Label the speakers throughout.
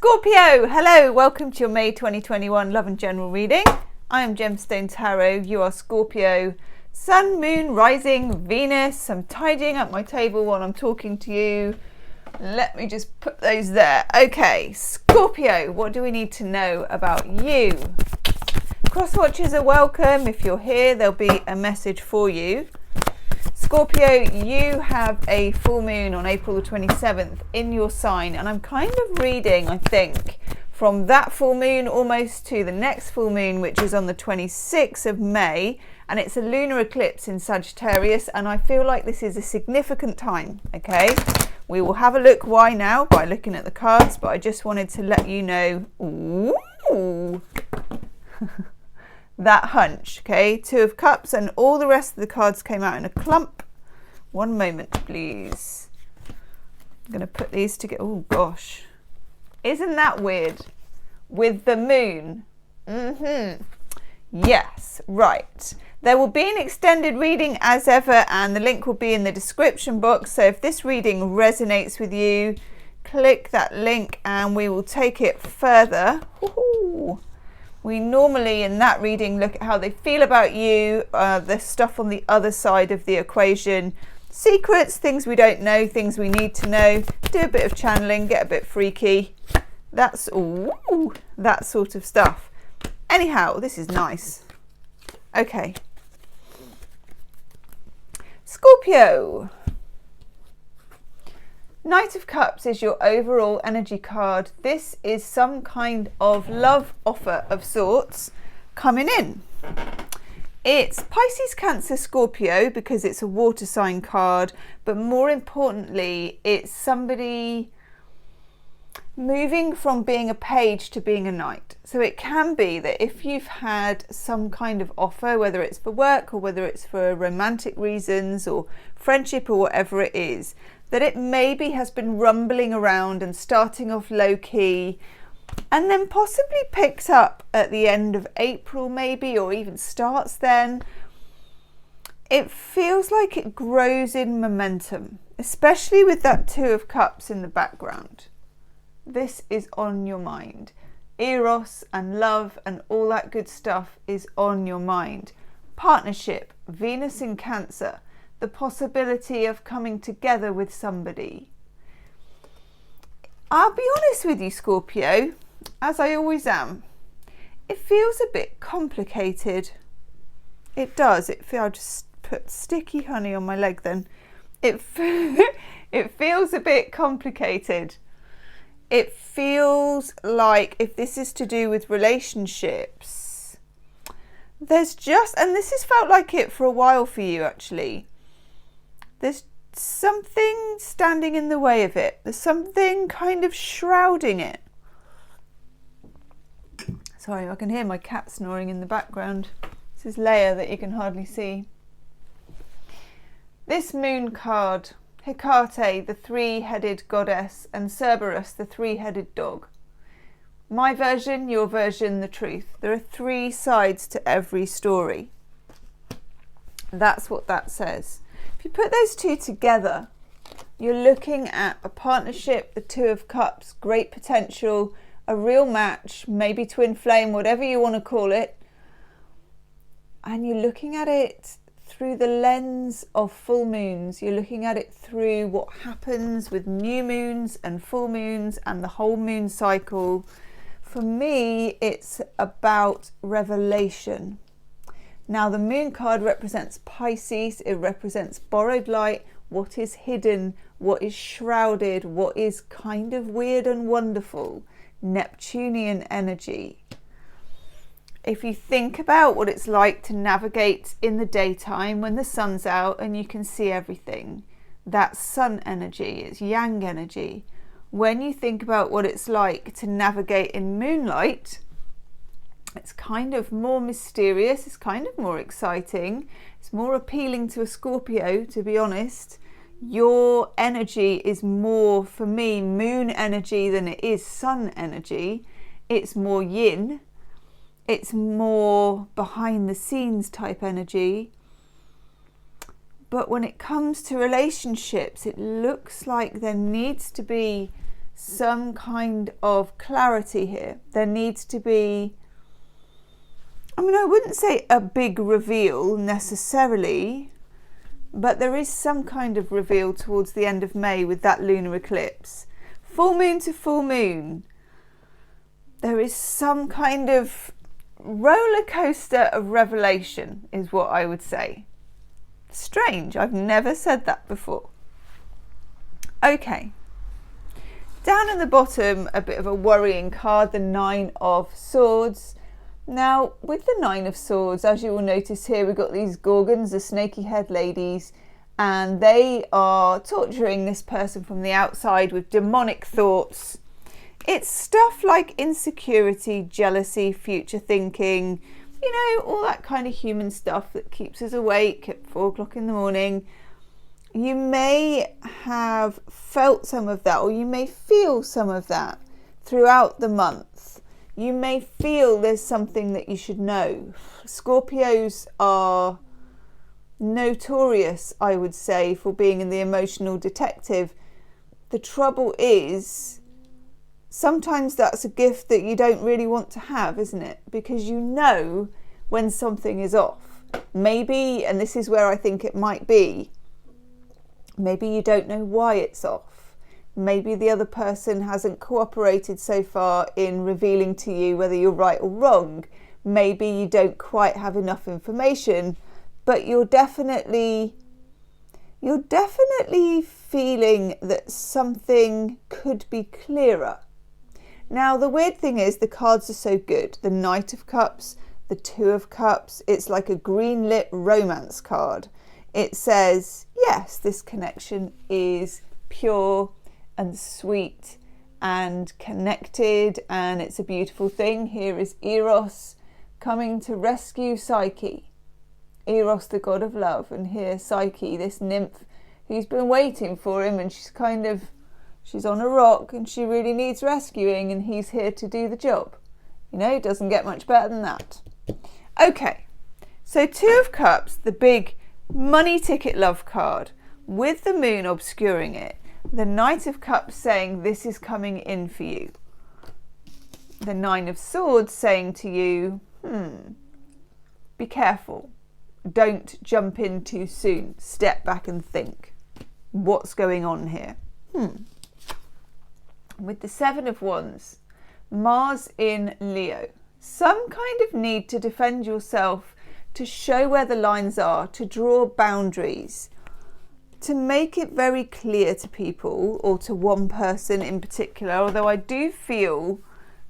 Speaker 1: Scorpio, hello, welcome to your May 2021 Love and General reading. I am Gemstone Tarot, you are Scorpio, Sun, Moon, Rising, Venus. I'm tidying up my table while I'm talking to you. Let me just put those there. Okay, Scorpio, what do we need to know about you? Cross watchers are welcome. If you're here, there'll be a message for you. Scorpio, you have a full moon on April the 27th in your sign, and I'm kind of reading, I think, from that full moon almost to the next full moon, which is on the 26th of May, and it's a lunar eclipse in Sagittarius, and I feel like this is a significant time, okay? We will have a look why now by looking at the cards, but I just wanted to let you know, ooh, that hunch, okay? Two of Cups, and all the rest of the cards came out in a clump. One moment, please. I'm going to put these together. Oh, gosh. Isn't that weird? With the moon. Yes, right. There will be an extended reading as ever, and the link will be in the description box. So if this reading resonates with you, click that link and we will take it further. Woohoo! We normally in that reading look at how they feel about you, the stuff on the other side of the equation, secrets, things we don't know, things we need to know, do a bit of channeling, get a bit freaky. That's ooh, that sort of stuff. Anyhow, this is nice. Okay. Scorpio. Knight of Cups is your overall energy card. This is some kind of love offer of sorts coming in. It's Pisces, Cancer, Scorpio because it's a water sign card, but more importantly, it's somebody moving from being a page to being a knight. So it can be that if you've had some kind of offer, whether it's for work or whether it's for romantic reasons or friendship or whatever it is, that it maybe has been rumbling around and starting off low-key and then possibly picks up at the end of April maybe, or even starts then. It feels like it grows in momentum, especially with that Two of Cups in the background. This is on your mind. Eros and love and all that good stuff is on your mind. Partnership, Venus in Cancer, the possibility of coming together with somebody. I'll be honest with you, Scorpio, as I always am. It feels a bit complicated. It does. I'll just put sticky honey on my leg then. It feels a bit complicated. It feels like if this is to do with relationships, there's just, and this has felt like it for a while for you actually, there's something standing in the way of it. There's something kind of shrouding it. Sorry, I can hear my cat snoring in the background. This is Leia that you can hardly see. This moon card, Hecate, the three-headed goddess, and Cerberus, the three-headed dog. My version, your version, the truth. There are three sides to every story. That's what that says. If you put those two together, you're looking at a partnership, the Two of Cups, great potential, a real match, maybe twin flame, whatever you want to call it. And you're looking at it through the lens of full moons. You're looking at it through what happens with new moons and full moons and the whole moon cycle. For me, it's about revelation. Now, the moon card represents Pisces. It represents borrowed light, what is hidden, what is shrouded, what is kind of weird and wonderful. Neptunian energy. If you think about what it's like to navigate in the daytime when the sun's out and you can see everything, that's sun energy, it's yang energy. When you think about what it's like to navigate in moonlight, it's kind of more mysterious, it's kind of more exciting, it's more appealing to a Scorpio, to be honest. Your energy is more, for me, moon energy than it is sun energy. It's more yin. It's more behind the scenes type energy. But when it comes to relationships, it looks like there needs to be some kind of clarity here. There needs to be, I mean, I wouldn't say a big reveal necessarily, but there is some kind of reveal towards the end of May with that lunar eclipse. Full moon to full moon. There is some kind of roller coaster of revelation is what I would say. Strange, I've never said that before. Okay. Down at the bottom, a bit of a worrying card, the Nine of Swords. Now, with the Nine of Swords, as you will notice here, we've got these gorgons, the snaky head ladies, and they are torturing this person from the outside with demonic thoughts. It's stuff like insecurity, jealousy, future thinking, you know, all that kind of human stuff that keeps us awake at 4 o'clock in the morning. You may have felt some of that, or you may feel some of that throughout the month. You may feel there's something that you should know. Scorpios are notorious, I would say, for being in the emotional detective. The trouble is, sometimes that's a gift that you don't really want to have, isn't it? Because you know when something is off. Maybe, and this is where I think it might be, maybe you don't know why it's off. Maybe the other person hasn't cooperated so far in revealing to you whether you're right or wrong. Maybe you don't quite have enough information, but you're definitely feeling that something could be clearer. Now, the weird thing is the cards are so good. The Knight of Cups, the Two of Cups, it's like a green lit romance card. It says, yes, this connection is pure and sweet and connected, and it's a beautiful thing. Here is Eros coming to rescue Psyche. Eros, the god of love, and here Psyche, this nymph who's been waiting for him, and she's on a rock and she really needs rescuing, and he's here to do the job. You know, it doesn't get much better than that. Okay, so Two of Cups, the big money ticket love card, with the moon obscuring it. The Knight of Cups saying this is coming in for you. The Nine of Swords saying to you, be careful. Don't jump in too soon. Step back and think. What's going on here? With the Seven of Wands, Mars in Leo. Some kind of need to defend yourself, to show where the lines are, to draw boundaries, to make it very clear to people, or to one person in particular, although I do feel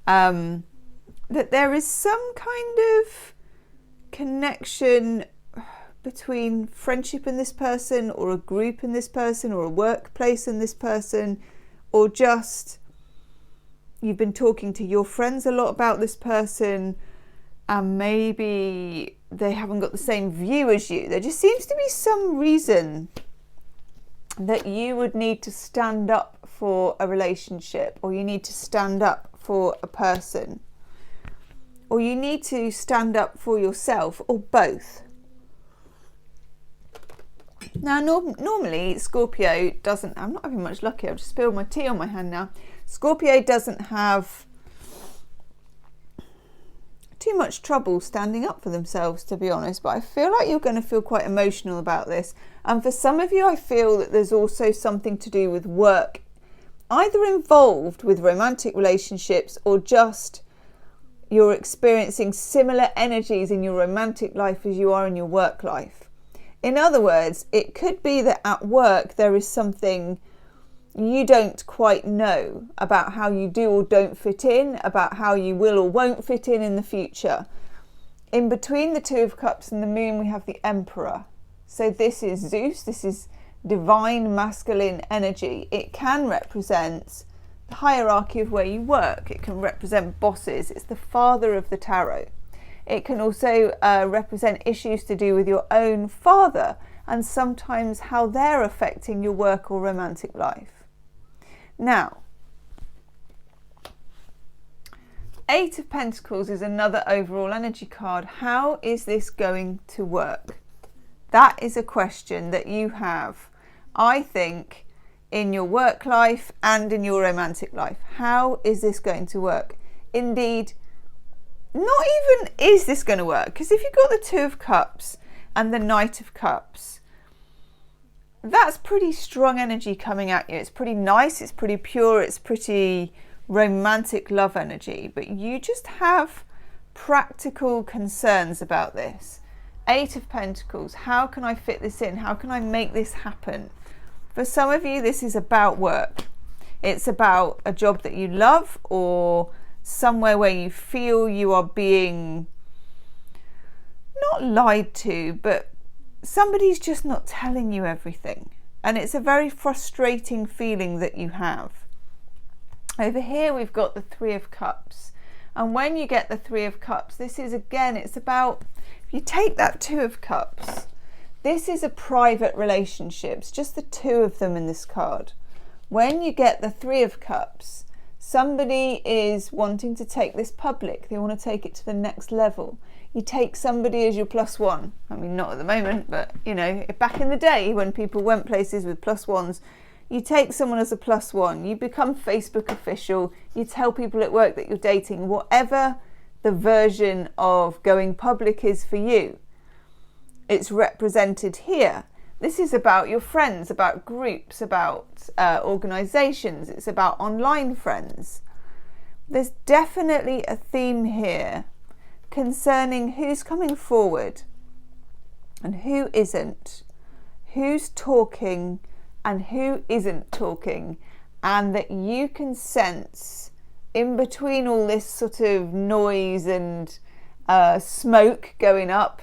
Speaker 1: that there is some kind of connection between friendship in this person, or a group in this person, or a workplace in this person, or just you've been talking to your friends a lot about this person, and maybe they haven't got the same view as you. There just seems to be some reason that you would need to stand up for a relationship, or you need to stand up for a person, or you need to stand up for yourself, or both. Now, normally Scorpio doesn't, I'm not having much luck here, I've just spilled my tea on my hand now. Scorpio doesn't have too much trouble standing up for themselves, to be honest, but I feel like you're going to feel quite emotional about this. And for some of you, I feel that there's also something to do with work, either involved with romantic relationships, or just you're experiencing similar energies in your romantic life as you are in your work life. In other words, it could be that at work there is something you don't quite know about how you do or don't fit in, about how you will or won't fit in the future. In between the Two of Cups and the moon, we have the Emperor. So this is Zeus, this is divine masculine energy. It can represent the hierarchy of where you work. It can represent bosses. It's the father of the tarot. It can also represent issues to do with your own father, and sometimes how they're affecting your work or romantic life. Now, Eight of Pentacles is another overall energy card. How is this going to work? That is a question that you have, I think, in your work life and in your romantic life. How is this going to work? Indeed, not even is this going to work, because if you've got the Two of Cups and the Knight of Cups, that's pretty strong energy coming at you. It's pretty nice, it's pretty pure, it's pretty romantic love energy, but you just have practical concerns about this. Eight of Pentacles, how can I fit this in? How can I make this happen? For some of you, this is about work. It's about a job that you love, or somewhere where you feel you are being not lied to, but somebody's just not telling you everything. And it's a very frustrating feeling that you have. Over here, we've got the Three of Cups. And when you get the Three of Cups, this is, again, it's about, if you take that Two of Cups, this is a private relationship. It's just the two of them in this card. When you get the Three of Cups, somebody is wanting to take this public. They want to take it to the next level. You take somebody as your plus one. I mean, not at the moment, but, you know, back in the day when people went places with plus ones, you take someone as a plus one. You become Facebook official. You tell people at work that you're dating. Whatever the version of going public is for you, it's represented here. This is about your friends, about groups, about organisations. It's about online friends. There's definitely a theme here concerning who's coming forward and who isn't, who's talking and who isn't talking, and that you can sense in between all this sort of noise and smoke going up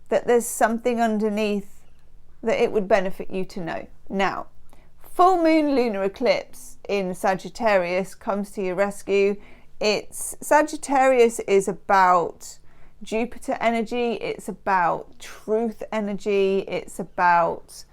Speaker 1: that there's something underneath that it would benefit you to know. Now, full moon lunar eclipse in Sagittarius comes to your rescue. Sagittarius is about Jupiter energy, it's about truth energy, it's about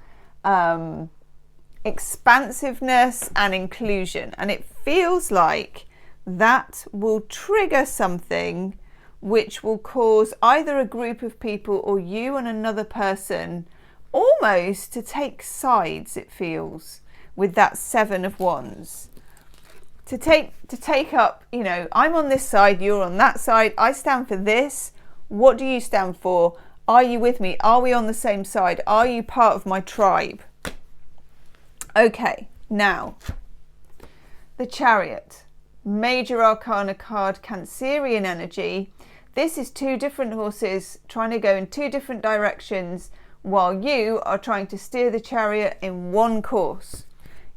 Speaker 1: expansiveness and inclusion, and it feels like that will trigger something which will cause either a group of people or you and another person almost to take sides, it feels, with that Seven of Wands. To take up, you know, I'm on this side, you're on that side, I stand for this, what do you stand for? Are you with me? Are we on the same side? Are you part of my tribe? Okay, now, the Chariot, major arcana card, Cancerian energy. This is two different horses trying to go in two different directions while you are trying to steer the chariot in one course.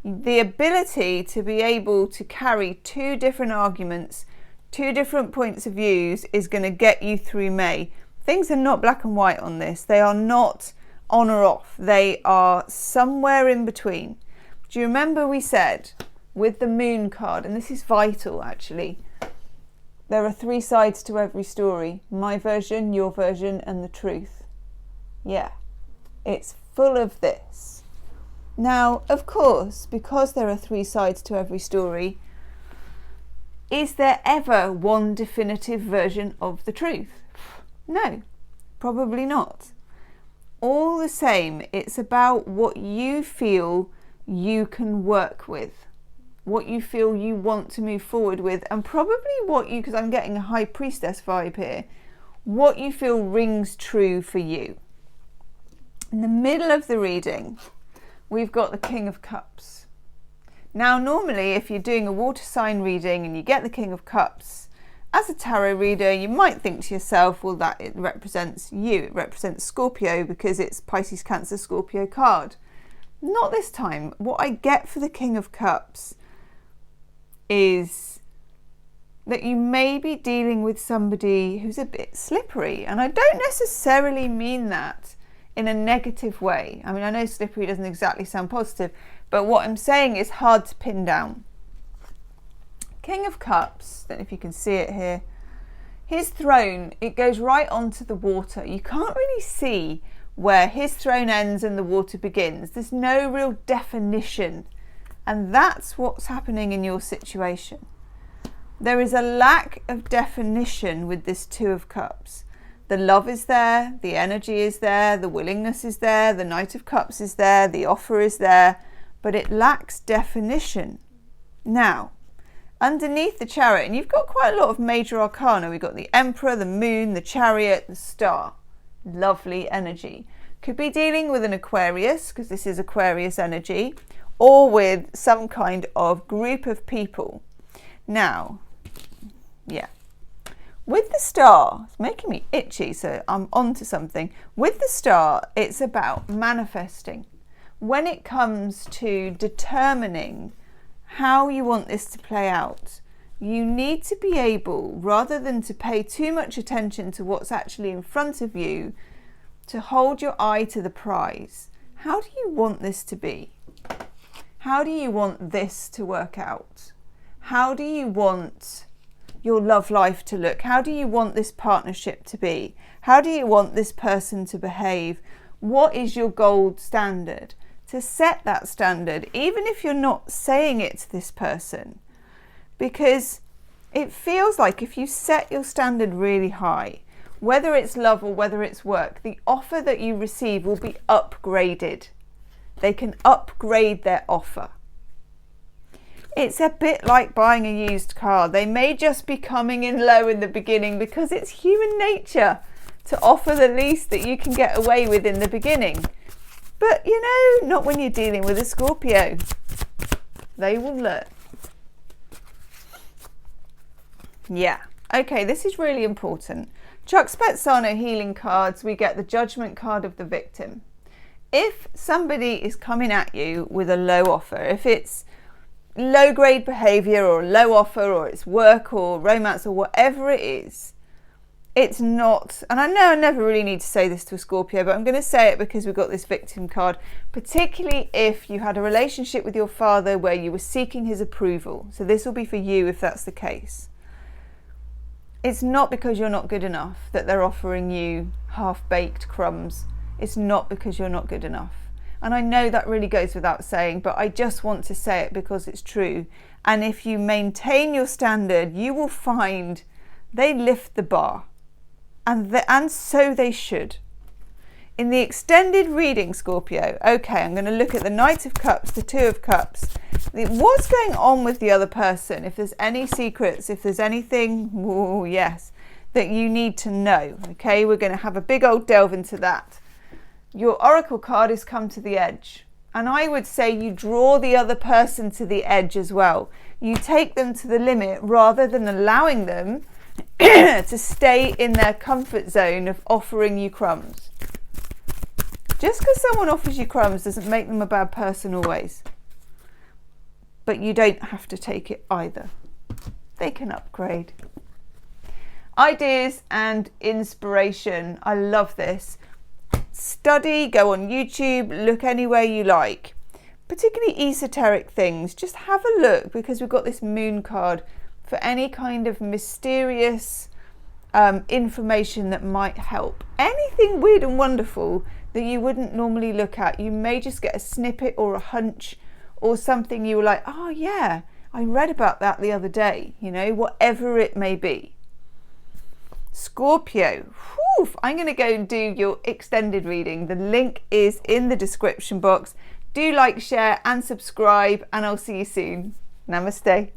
Speaker 1: The ability to be able to carry two different arguments, two different points of views is going to get you through May. Things are not black and white on this. They are not on or off. They are somewhere in between. Do you remember we said with the Moon card, and this is vital actually, there are three sides to every story. My version, your version, and the truth. Yeah, it's full of this. Now, of course, because there are three sides to every story, is there ever one definitive version of the truth? No, probably not. All the same, it's about what you feel you can work with, what you feel you want to move forward with, and probably what you, because I'm getting a High Priestess vibe here, what you feel rings true for you. In the middle of the reading, we've got the King of Cups. Now, normally, if you're doing a water sign reading and you get the King of Cups, as a tarot reader, you might think to yourself, well, that it represents you. It represents Scorpio because it's Pisces, Cancer, Scorpio card. Not this time. What I get for the King of Cups is that you may be dealing with somebody who's a bit slippery. And I don't necessarily mean that in a negative way. I mean, I know slippery doesn't exactly sound positive, but what I'm saying is hard to pin down. King of Cups, I don't know if you can see it here, his throne, it goes right onto the water. You can't really see where his throne ends and the water begins. There's no real definition. And that's what's happening in your situation. There is a lack of definition with this Two of Cups. The love is there, the energy is there, the willingness is there, the Knight of Cups is there, the offer is there, but it lacks definition. Now, underneath the Chariot, and you've got quite a lot of major arcana. We've got the Emperor, the Moon, the Chariot, the Star. Lovely energy. Could be dealing with an Aquarius, because this is Aquarius energy, or with some kind of group of people. Now, yeah. With the Star, it's making me itchy, so I'm on to something. With the Star, it's about manifesting. When it comes to determining how you want this to play out, you need to be able, rather than to pay too much attention to what's actually in front of you, to hold your eye to the prize. How do you want this to be? How do you want this to work out? How do you want your love life to look? How do you want this partnership to be? How do you want this person to behave? What is your gold standard? To set that standard, even if you're not saying it to this person, because it feels like if you set your standard really high, whether it's love or whether it's work, the offer that you receive will be upgraded. They can upgrade their offer. It's a bit like buying a used car. They may just be coming in low in the beginning because it's human nature to offer the least that you can get away with in the beginning. But, you know, not when you're dealing with a Scorpio. They will learn. Yeah. Okay, this is really important. Chuck Spezzano healing cards, we get the Judgment card of the victim. If somebody is coming at you with a low offer, if it's low grade behavior or low offer, or it's work or romance or whatever it is, it's not, and I know I never really need to say this to a Scorpio, but I'm going to say it because we've got this victim card, particularly if you had a relationship with your father where you were seeking his approval. So this will be for you if that's the case. It's not because you're not good enough that they're offering you half-baked crumbs. It's not because you're not good enough. And I know that really goes without saying, but I just want to say it because it's true. And if you maintain your standard, you will find they lift the bar. And so they should. In the extended reading, Scorpio, okay, I'm going to look at the Knight of Cups, the Two of Cups. What's going on with the other person? If there's any secrets, if there's anything, oh yes, that you need to know. Okay, we're going to have a big old delve into that. Your Oracle card is Come to the Edge. And I would say you draw the other person to the edge as well. You take them to the limit rather than allowing them to stay in their comfort zone of offering you crumbs. Just because someone offers you crumbs doesn't make them a bad person always. But you don't have to take it either. They can upgrade. Ideas and inspiration. I love this. Study, go on YouTube, look anywhere you like. Particularly esoteric things. Just have a look because we've got this Moon card for any kind of mysterious information that might help. Anything weird and wonderful that you wouldn't normally look at. You may just get a snippet or a hunch or something you were like, oh yeah, I read about that the other day, you know, whatever it may be. Scorpio, whew, I'm going to go and do your extended reading. The link is in the description box. Do like, share and subscribe, and I'll see you soon. Namaste.